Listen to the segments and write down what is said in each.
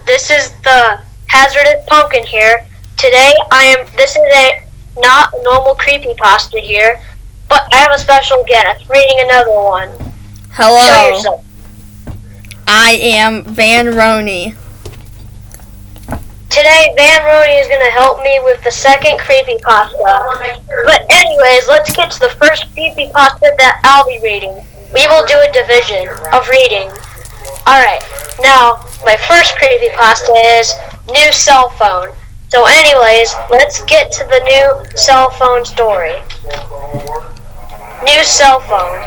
This is the hazardous pumpkin here. Today this is not a normal creepypasta here, but I have a special guest reading another one. Hello. Show yourself. I am Van Roney. Today, Van Roney is going to help me with the second creepypasta. But anyways, let's get to the first creepypasta that I'll be reading. We will do a division of reading. Alright, now, my first creepypasta is new cell phone. So anyways, let's get to the new cell phone story. New cell phone.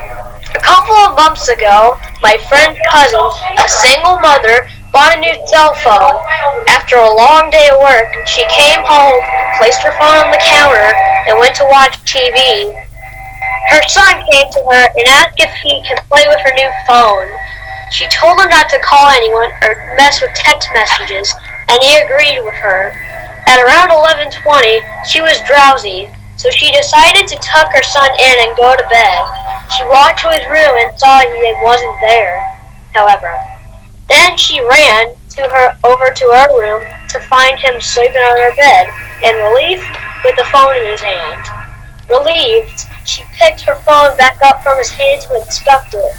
A couple of months ago, my friend's cousin, a single mother, bought a new cell phone. After a long day of work, she came home, placed her phone on the counter, and went to watch TV. Her son came to her and asked if he could play with her new phone. She told him not to call anyone or mess with text messages, and he agreed with her. At around 11:20, she was drowsy, so she decided to tuck her son in and go to bed. She walked to his room and saw he wasn't there, however. Then she ran over to her room to find him sleeping on her bed, in relief, with the phone in his hand. Relieved, she picked her phone back up from his hand to inspect it.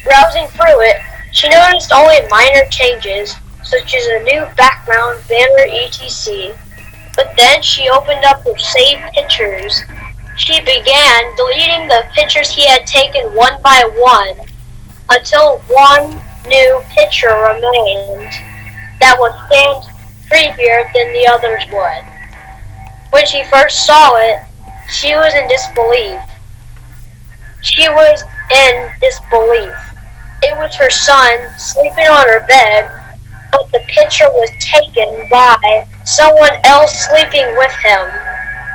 Browsing through it, she noticed only minor changes, such as a new background, banner, etc. But then she opened up her saved pictures. She began deleting the pictures he had taken one by one, until one new picture remained that would stand creepier than the others would. When she first saw it, she was in disbelief. It was her son sleeping on her bed, but the picture was taken by someone else sleeping with him,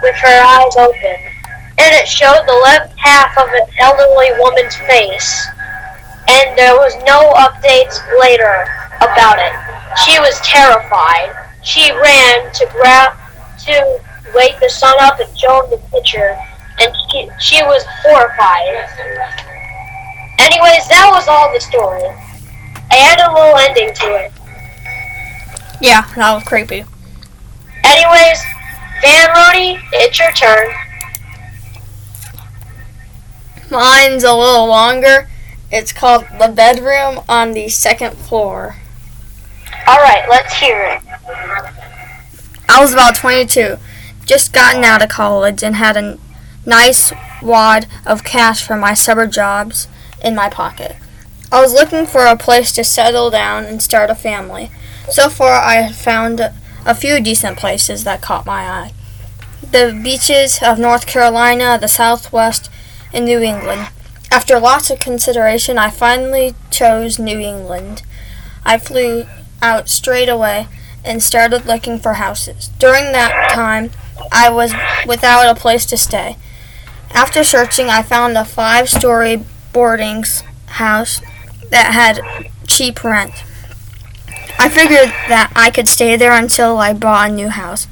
with her eyes open, and it showed the left half of an elderly woman's face. And there was no updates later about it. She was terrified. She ran to wake the son up and show him the picture, and she was horrified. Anyways, that was all the story. I had a little ending to it. Yeah, that was creepy. Anyways, Van Roney, it's your turn. Mine's a little longer. It's called The Bedroom on the Second Floor. Alright, let's hear it. I was about 22, just gotten out of college, and had a nice wad of cash from my summer jobs in my pocket. I was looking for a place to settle down and start a family. So far, I had found a few decent places that caught my eye. The beaches of North Carolina, the Southwest, and New England. After lots of consideration, I finally chose New England. I flew out straight away and started looking for houses. During that time, I was without a place to stay. After searching, I found a 5-story boarding house that had cheap rent. I figured that I could stay there until I bought a new house.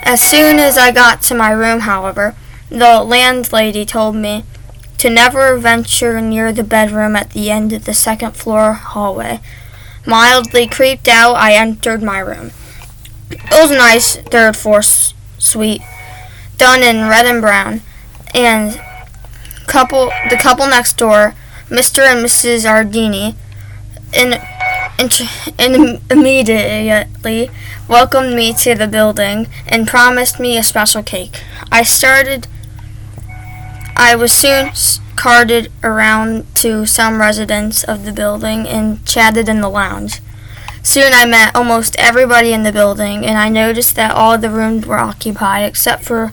As soon as I got to my room, however, the landlady told me to never venture near the bedroom at the end of the second floor hallway. Mildly creeped out, I entered my room. It was a nice third floor suite, done in red and brown, and the couple next door, Mr. and Mrs. Ardini, immediately welcomed me to the building and promised me a special cake. I was soon carted around to some residents of the building and chatted in the lounge. Soon I met almost everybody in the building, and I noticed that all the rooms were occupied except for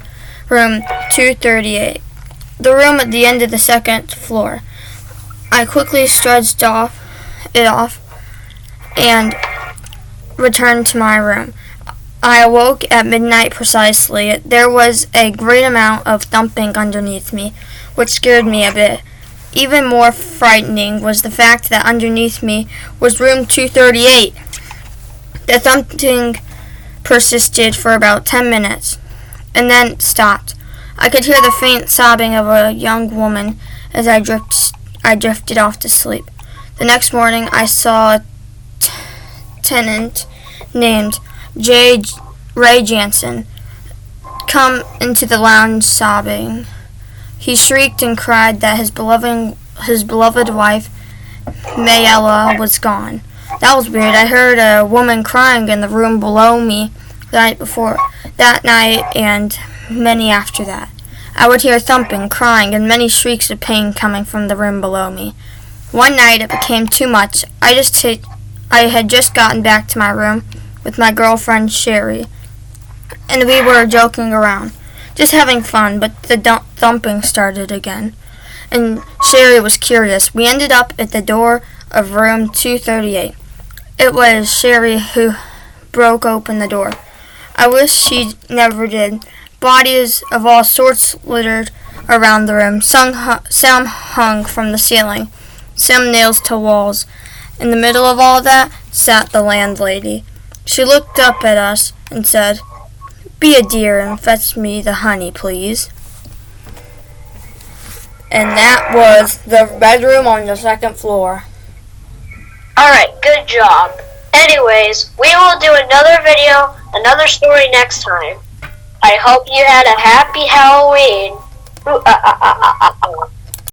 room 238, the room at the end of the second floor. I quickly trudged it off and returned to my room. I awoke at midnight precisely. There was a great amount of thumping underneath me, which scared me a bit. Even more frightening was the fact that underneath me was room 238. The thumping persisted for about 10 minutes, and then stopped. I could hear the faint sobbing of a young woman as I drifted off to sleep. The next morning I saw a lieutenant named J. Ray Jansen come into the lounge sobbing. He shrieked and cried that his beloved wife, Mayella, was gone. That was weird. I heard a woman crying in the room below me that night and many after that. I would hear thumping, crying, and many shrieks of pain coming from the room below me. One night it became too much. I had just gotten back to my room with my girlfriend Sherry, and we were joking around, just having fun, but the thumping started again, and Sherry was curious. We ended up at the door of room 238. It was Sherry who broke open the door. I wish she never did. Bodies of all sorts littered around the room. Some hung from the ceiling, some nails to walls. In the middle of all that sat the landlady. She looked up at us and said, "Be a dear and fetch me the honey, please." And that was the bedroom on the second floor. Alright, good job. Anyways, we will do another video, another story next time. I hope you had a happy Halloween.